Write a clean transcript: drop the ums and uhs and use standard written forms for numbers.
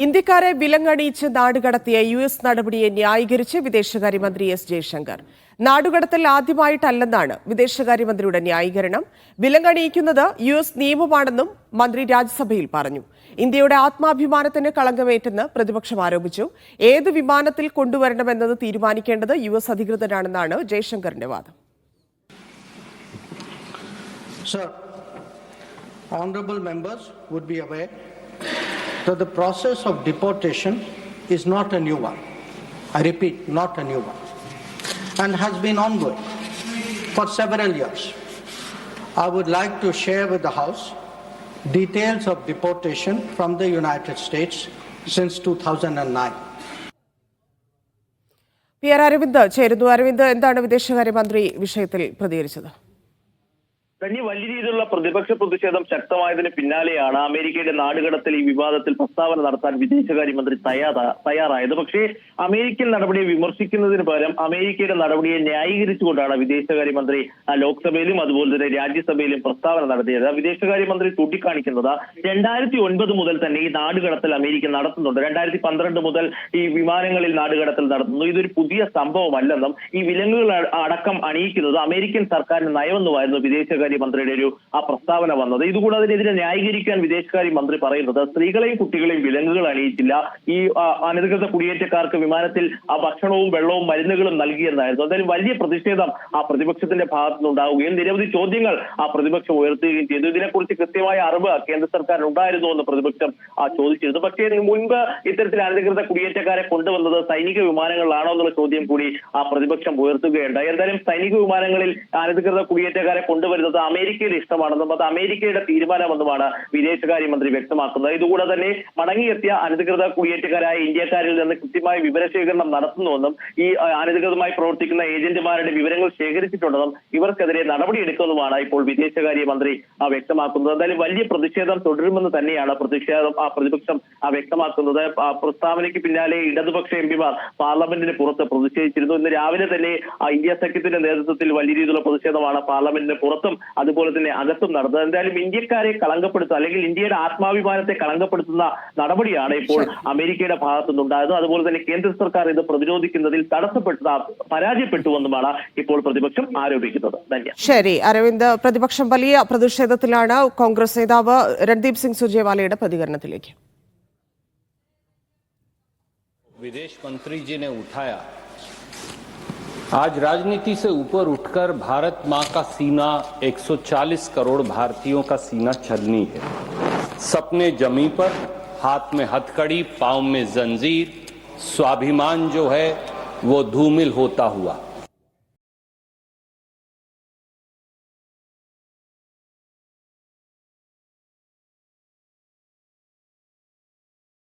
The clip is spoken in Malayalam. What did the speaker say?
ഇന്ത്യക്കാരെ വിലങ്ങണിയിച്ച് നാടുകടത്തിയ US നടപടിയെ ന്യായീകരിച്ച് വിദേശകാര്യമന്ത്രി എസ് ജയശങ്കർ. നാടുകടത്തൽ ആദ്യമായിട്ടല്ലെന്നാണ് വിദേശകാര്യമന്ത്രിയുടെ ന്യായീകരണം. വിലങ്ങണിയിക്കുന്നത് US നിയമമാണെന്നും മന്ത്രി രാജ്യസഭയിൽ പറഞ്ഞു. ഇന്ത്യയുടെ ആത്മാഭിമാനത്തിന് കളങ്കമേറ്റെന്ന് പ്രതിപക്ഷം ആരോപിച്ചു. ഏത് വിമാനത്തിൽ കൊണ്ടുവരണമെന്നത് തീരുമാനിക്കേണ്ടത് US അധികൃതരാണെന്നാണ് ജയശങ്കറിന്റെ വാദം. Sir, honorable members would be aware that the process of deportation is not a new one. I repeat, not a new one, and has been ongoing for several years. I would like to share with the House details of deportation from the United States since 2009. PR Aravind ചേരുന്നു. അരവിന്ദ്, എന്താണ് വിദേശകാര്യമന്ത്രി വിഷയത്തിൽ പ്രതികരിച്ചത്? വലിയ രീതിയിലുള്ള പ്രതിപക്ഷ പ്രതിഷേധം ശക്തമായതിന് പിന്നാലെയാണ് അമേരിക്കയുടെ നാടുകടത്തൽ ഈ വിവാദത്തിൽ പ്രസ്താവന നടത്താൻ വിദേശകാര്യമന്ത്രി തയ്യാറായത്. പക്ഷേ അമേരിക്കൻ നടപടിയെ വിമർശിക്കുന്നതിന് പകരം അമേരിക്കയുടെ നടപടിയെ ന്യായീകരിച്ചുകൊണ്ടാണ് വിദേശകാര്യമന്ത്രി ലോക്സഭയിലും അതുപോലെ തന്നെ രാജ്യസഭയിലും പ്രസ്താവന നടത്തിയത്. വിദേശകാര്യമന്ത്രി ചൂണ്ടിക്കാണിക്കുന്നത് 2009 മുതൽ തന്നെ ഈ നാടുകടത്തൽ അമേരിക്ക നടത്തുന്നുണ്ട്. 2012 മുതൽ ഈ വിമാനങ്ങളിൽ നാടുകടത്തൽ നടത്തുന്നു. ഇതൊരു പുതിയ സംഭവമല്ലെന്നും ഈ വിലങ്ങുകൾ അടക്കം അണിയിക്കുന്നത് അമേരിക്കൻ സർക്കാരിന്റെ നയമെന്നുമായിരുന്നു വിദേശകാര്യമന്ത്രിയുടെ ഒരു പ്രസ്താവന വന്നത്. ഇതുകൂടാതെ ഇതിനെ ന്യായീകരിക്കാൻ വിദേശകാര്യമന്ത്രി പറയുന്നത് സ്ത്രീകളെയും കുട്ടികളെയും വിലങ്ങുകൾ അണിയിച്ചില്ല, ഈ അനധികൃത കുടിയേറ്റക്കാർക്ക് വിമാനത്തിൽ ഭക്ഷണവും വെള്ളവും മരുന്നുകളും നൽകിയെന്നായിരുന്നു. എന്തായാലും വലിയ പ്രതിഷേധം പ്രതിപക്ഷത്തിന്റെ ഭാഗത്തുനിന്നുണ്ടാവുകയും നിരവധി ചോദ്യങ്ങൾ പ്രതിപക്ഷം ഉയർത്തുകയും ചെയ്തു. ഇതിനെക്കുറിച്ച് കൃത്യമായ അറിവ് കേന്ദ്ര സർക്കാരിന് ഉണ്ടായിരുന്നു എന്ന് പ്രതിപക്ഷം ചോദിച്ചിരുന്നു. പക്ഷേ മുൻപ് ഇത്തരത്തിൽ അനധികൃത കുടിയേറ്റക്കാരെ കൊണ്ടുവന്നത് സൈനിക വിമാനങ്ങളിലാണോ എന്നുള്ള ചോദ്യം കൂടി പ്രതിപക്ഷം ഉയർത്തുകയുണ്ടായി. എന്തായാലും സൈനിക വിമാനങ്ങളിൽ അനധികൃത കുടിയേറ്റക്കാരെ കൊണ്ടുവരുന്നത് അമേരിക്കയുടെ ഇഷ്ടമാണെന്നും അത് അമേരിക്കയുടെ തീരുമാനമെന്നുമാണ് വിദേശകാര്യമന്ത്രി വ്യക്തമാക്കുന്നത്. ഇതുകൂടെ തന്നെ മടങ്ങിയെത്തിയ അനധികൃത കുടിയേറ്റക്കാരായ ഇന്ത്യക്കാരിൽ നിന്ന് കൃത്യമായ വിവരശേഖരണം നടത്തുന്നുവെന്നും ഈ അനധികൃതമായി പ്രവർത്തിക്കുന്ന ഏജന്റുമാരുടെ വിവരങ്ങൾ ശേഖരിച്ചിട്ടുണ്ടെന്നും ഇവർക്കെതിരെ നടപടിയെടുക്കുമെന്നുമാണ് ഇപ്പോൾ വിദേശകാര്യമന്ത്രി വ്യക്തമാക്കുന്നത്. എന്തായാലും വലിയ പ്രതിഷേധം തുടരുമെന്ന് തന്നെയാണ് പ്രതിപക്ഷം വ്യക്തമാക്കുന്നത്. പ്രസ്താവനയ്ക്ക് പിന്നാലെ ഇടതുപക്ഷ എംപിമാർ പാർലമെന്റിന് പുറത്ത് പ്രതിഷേധിച്ചിരുന്നു. ഇന്ന് രാവിലെ തന്നെ ഇന്ത്യ സഖ്യത്തിന്റെ നേതൃത്വത്തിൽ വലിയ രീതിയിലുള്ള പ്രതിഷേധമാണ് പാർലമെന്റിന് പുറത്തും അതുപോലെ തന്നെ അകത്തും നടന്നത്. എന്തായാലും ഇന്ത്യക്കാരെ കളങ്കപ്പെടുത്തുക അല്ലെങ്കിൽ ഇന്ത്യയുടെ ആത്മാഭിമാനത്തെ കളങ്കപ്പെടുത്തുന്ന നടപടിയാണ് ഇപ്പോൾ അമേരിക്കയുടെ ഭാഗത്തുനിന്നുണ്ടായത്. അതുപോലെ തന്നെ കേന്ദ്ര സർക്കാർ ഇത് പ്രതിരോധിക്കുന്നതിൽ പരാജയപ്പെട്ടുവെന്നുമാണ് ഇപ്പോൾ പ്രതിപക്ഷം ആരോപിക്കുന്നത്. ശരി അരവിന്ദ്, പ്രതിപക്ഷം വലിയ പ്രതിഷേധത്തിലാണ്. കോൺഗ്രസ് നേതാവ് രൺദീപ് സിംഗ് സുർജേവാലയുടെ പ്രതികരണത്തിലേക്ക്. विदेश मंत्री जी ने उठाया, आज राजनीति से ऊपर उठकर भारत मां का सीना 140 करोड़ भारतीयों का सीना छलनी है। सपने जमी पर, हाथ में हथकड़ी, पांव में जंजीर, स्वाभिमान जो है वो धूमिल होता हुआ